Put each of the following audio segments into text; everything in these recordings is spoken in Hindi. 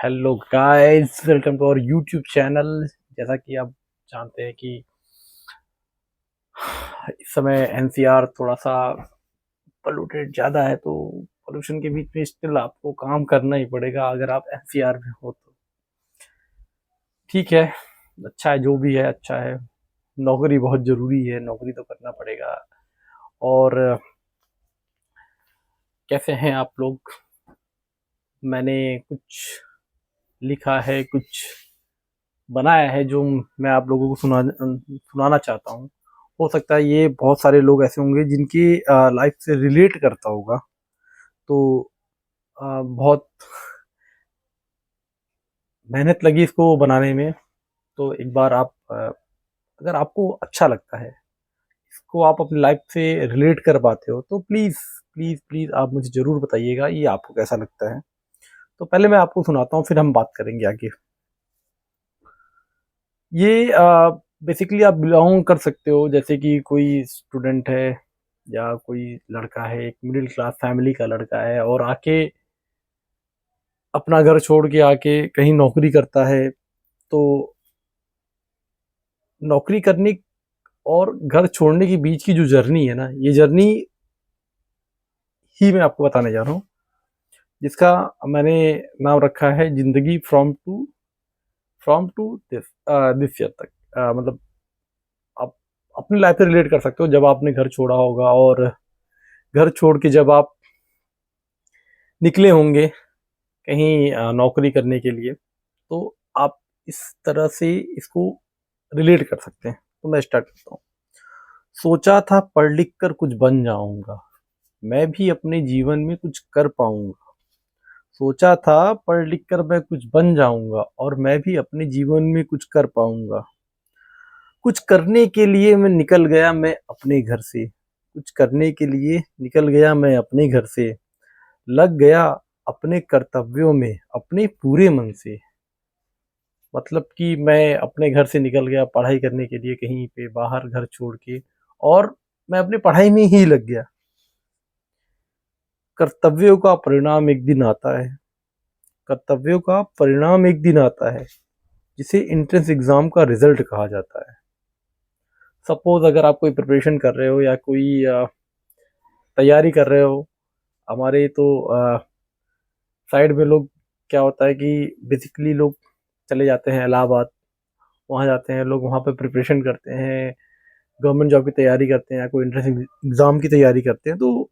Hello guys, welcome to our YouTube channel. जैसा कि आप जानते हैं कि इस समय एनसीआर थोड़ा सा पोल्यूटेड ज़्यादा है, तो पोल्यूशन के बीच में स्टिल आपको काम करना ही पड़ेगा अगर आप एनसीआर में हो तो। ठीक है, अच्छा है, जो भी है अच्छा है। नौकरी बहुत ज़रूरी है, नौकरी तो करना पड़ेगा। और कैसे हैं आप लोग? मैंने कुछ लिखा है, कुछ बनाया है जो मैं आप लोगों को सुनाना चाहता हूँ। हो सकता है ये बहुत सारे लोग ऐसे होंगे जिनकी लाइफ से रिलेट करता होगा। तो बहुत मेहनत लगी इसको बनाने में। तो एक बार आप अगर आपको अच्छा लगता है, इसको आप अपनी लाइफ से रिलेट कर पाते हो, तो प्लीज़ प्लीज़ प्लीज़ आप मुझे ज़रूर बताइएगा ये आपको कैसा लगता है। तो पहले मैं आपको सुनाता हूँ, फिर हम बात करेंगे आगे। ये बेसिकली आप बिलोंग कर सकते हो, जैसे कि कोई स्टूडेंट है या कोई लड़का है, एक मिडिल क्लास फैमिली का लड़का है और आके अपना घर छोड़ के आके कहीं नौकरी करता है। तो नौकरी करने और घर छोड़ने के बीच की जो जर्नी है ना, ये जर्नी ही मैं आपको बताने जा रहा हूँ, जिसका मैंने नाम रखा है जिंदगी फ्रॉम टू दिस ईयर तक। मतलब आप अपनी लाइफ से रिलेट कर सकते हो जब आपने घर छोड़ा होगा, और घर छोड़ के जब आप निकले होंगे कहीं नौकरी करने के लिए, तो आप इस तरह से इसको रिलेट कर सकते हैं। तो मैं स्टार्ट करता हूँ। सोचा था पढ़ लिख कर कुछ बन जाऊंगा, मैं भी अपने जीवन में कुछ कर पाऊंगा। सोचा था पढ़ लिख कर मैं कुछ बन जाऊंगा और मैं भी अपने जीवन में कुछ कर पाऊंगा। कुछ करने के लिए मैं निकल गया मैं अपने घर से, कुछ करने के लिए निकल गया मैं अपने घर से, लग गया अपने कर्तव्यों में अपने पूरे मन से। मतलब कि मैं अपने घर से निकल गया पढ़ाई करने के लिए कहीं पे बाहर घर छोड़ के, और मैं अपनी पढ़ाई में ही लग गया। कर्तव्यों का परिणाम एक दिन आता है, कर्तव्यों का परिणाम एक दिन आता है, जिसे एंट्रेंस एग्जाम का रिजल्ट कहा जाता है। सपोज अगर आप कोई प्रिपरेशन कर रहे हो या कोई तैयारी कर रहे हो, हमारे तो साइड में लोग, क्या होता है कि बेसिकली लोग चले जाते हैं इलाहाबाद, वहाँ जाते हैं लोग, वहाँ पे प्रिपरेशन करते हैं, गवर्नमेंट जॉब की तैयारी करते हैं या कोई एंट्रेंस एग्जाम की तैयारी करते हैं। तो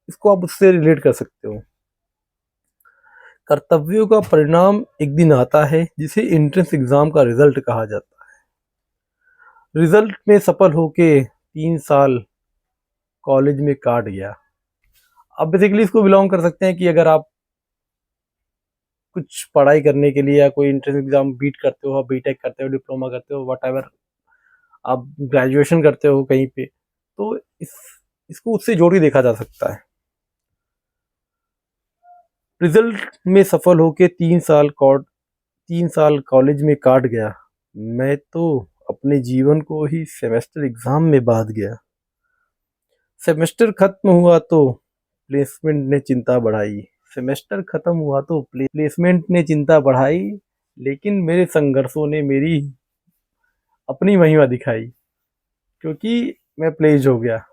इसको आप उससे रिलेट कर सकते हो। कर्तव्यों का परिणाम एक दिन आता है, जिसे एंट्रेंस एग्जाम का रिजल्ट कहा जाता है। रिजल्ट में सफल होके 3 साल कॉलेज में काट गया। आप बेसिकली इसको बिलोंग कर सकते हैं कि अगर आप कुछ पढ़ाई करने के लिए या कोई एंट्रेंस एग्जाम बीट करते हो, बीटेक करते हो, डिप्लोमा करते हो, वट एवर आप ग्रेजुएशन करते हो कहीं पे, तो इसको उससे जोड़ के देखा जा सकता है। रिजल्ट में सफल होके 3 साल कॉलेज में काट गया, मैं तो अपने जीवन को ही सेमेस्टर एग्जाम में बांध गया। सेमेस्टर खत्म हुआ तो प्लेसमेंट ने चिंता बढ़ाई, सेमेस्टर खत्म हुआ तो प्लेसमेंट ने चिंता बढ़ाई, लेकिन मेरे संघर्षों ने मेरी अपनी महिमा दिखाई। क्योंकि मैं प्लेस्ड हो गया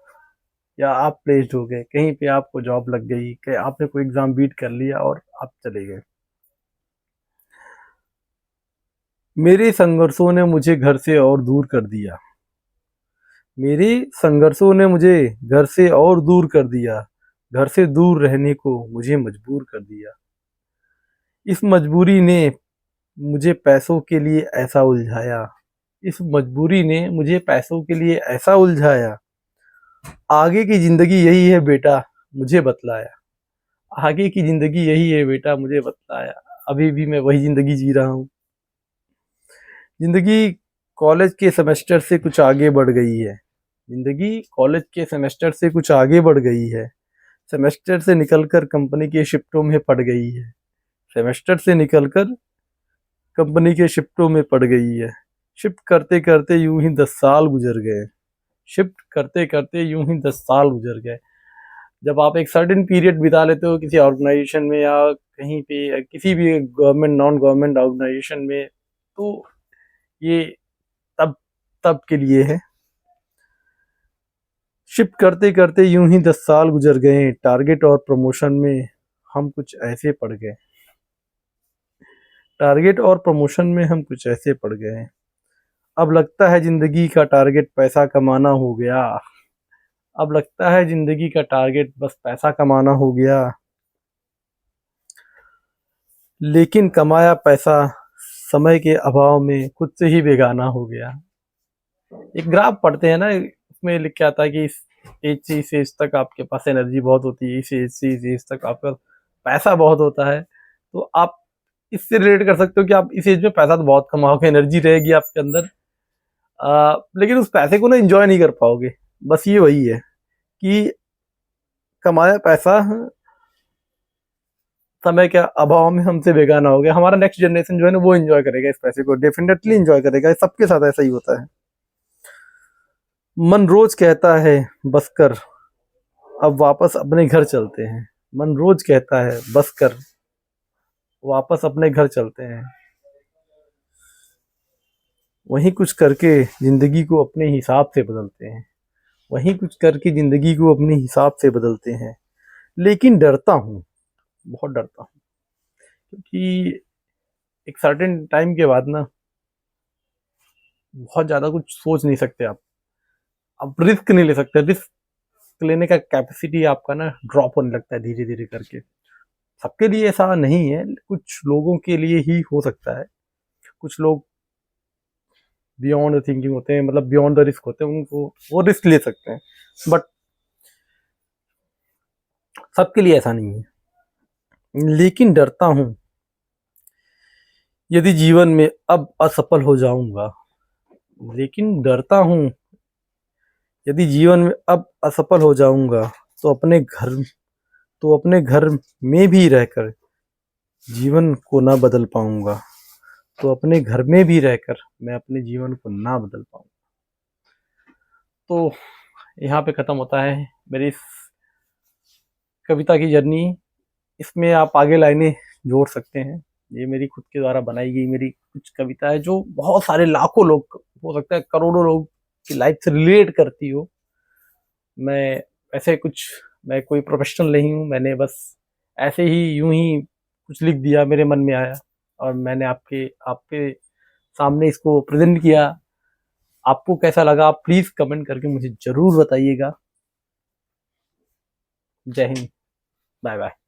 या आप प्लेस्ड हो गए, कहीं पे आपको जॉब लग गई, कहीं आपने कोई एग्जाम बीट कर लिया और आप चले गए। मेरे संघर्षों ने मुझे घर से और दूर कर दिया, मेरे संघर्षों ने मुझे घर से और दूर कर दिया, घर से दूर रहने को मुझे मजबूर कर दिया। इस मजबूरी ने मुझे पैसों के लिए ऐसा उलझाया, इस मजबूरी ने मुझे पैसों के लिए ऐसा उलझाया, आगे की जिंदगी यही है बेटा मुझे बतलाया, आगे की जिंदगी यही है बेटा मुझे बतलाया। अभी भी मैं वही जिंदगी जी रहा हूँ। जिंदगी कॉलेज के सेमेस्टर से कुछ आगे बढ़ गई है, जिंदगी कॉलेज के सेमेस्टर से कुछ आगे बढ़ गई है, सेमेस्टर से निकलकर कंपनी के शिफ्टों में पड़ गई है, सेमेस्टर से निकलकर कंपनी के शिफ्टों में पड़ गई है। शिफ्ट करते करते यूं ही 10 साल गुजर गए, शिफ्ट करते करते यूं ही 10 साल गुजर गए। जब आप एक सर्टेन पीरियड बिता लेते हो किसी ऑर्गेनाइजेशन में या कहीं पे किसी भी गवर्नमेंट नॉन गवर्नमेंट ऑर्गेनाइजेशन में, तो ये तब तब के लिए है। शिफ्ट करते करते यूं ही 10 साल गुजर गए, टारगेट और प्रमोशन में हम कुछ ऐसे पड़ गए, टारगेट और प्रमोशन में हम कुछ ऐसे पड़ गए। अब लगता है जिंदगी का टारगेट पैसा कमाना हो गया, अब लगता है जिंदगी का टारगेट बस पैसा कमाना हो गया। लेकिन कमाया पैसा समय के अभाव में खुद से ही बेगाना हो गया। एक ग्राफ पढ़ते हैं ना, उसमें लिख के आता है कि इस एज से इस एज तक आपके पास एनर्जी बहुत होती है, इस एज से इस एज तक आपका पैसा बहुत होता है। तो आप इससे रिलेट कर सकते हो कि आप इस एज में पैसा तो बहुत कमाओगे, एनर्जी रहेगी आपके अंदर, लेकिन उस पैसे को ना एंजॉय नहीं कर पाओगे। बस ये वही है कि कमाया पैसा समय के अभाव में हमसे बेगाना हो गया। हमारा नेक्स्ट जनरेशन जो है ना, वो एंजॉय करेगा इस पैसे को, डेफिनेटली एंजॉय करेगा। सबके साथ ऐसा ही होता है। मन रोज कहता है बस कर, अब वापस अपने घर चलते हैं। मन रोज कहता है बस कर, वापस अपने घर चलते हैं। वहीं कुछ करके जिंदगी को अपने हिसाब से बदलते हैं, वहीं कुछ करके जिंदगी को अपने हिसाब से बदलते हैं। लेकिन डरता हूँ, बहुत डरता हूँ, क्योंकि एक सर्टेन टाइम के बाद ना बहुत ज्यादा कुछ सोच नहीं सकते आप रिस्क नहीं ले सकते। रिस्क लेने का कैपेसिटी आपका ना ड्रॉप होने लगता है धीरे धीरे करके। सबके लिए ऐसा नहीं है, कुछ लोगों के लिए ही हो सकता है। कुछ लोग बियॉन्ड द थिंकिंग होते हैं, मतलब बियॉन्ड द रिस्क होते हैं, उनको वो रिस्क ले सकते हैं, बट सबके लिए ऐसा नहीं है। लेकिन डरता हूं यदि जीवन में अब असफल हो जाऊंगा, लेकिन डरता हूं यदि जीवन में अब असफल हो जाऊंगा तो अपने घर में भी रहकर जीवन को ना बदल पाऊंगा, तो अपने घर में भी रहकर मैं अपने जीवन को ना बदल पाऊंगा। तो यहाँ पे खत्म होता है मेरी इस कविता की जर्नी। इसमें आप आगे लाइनें जोड़ सकते हैं। ये मेरी खुद के द्वारा बनाई गई मेरी कुछ कविता है, जो बहुत सारे लाखों लोग, हो सकता है करोड़ों लोग की लाइफ से रिलेट करती हो। मैं ऐसे कुछ, मैं कोई प्रोफेशनल नहीं हूँ, मैंने बस ऐसे ही यूं ही कुछ लिख दिया, मेरे मन में आया और मैंने आपके आपके सामने इसको प्रेजेंट किया। आपको कैसा लगा आप प्लीज कमेंट करके मुझे जरूर बताइएगा। जय हिंद, बाय बाय।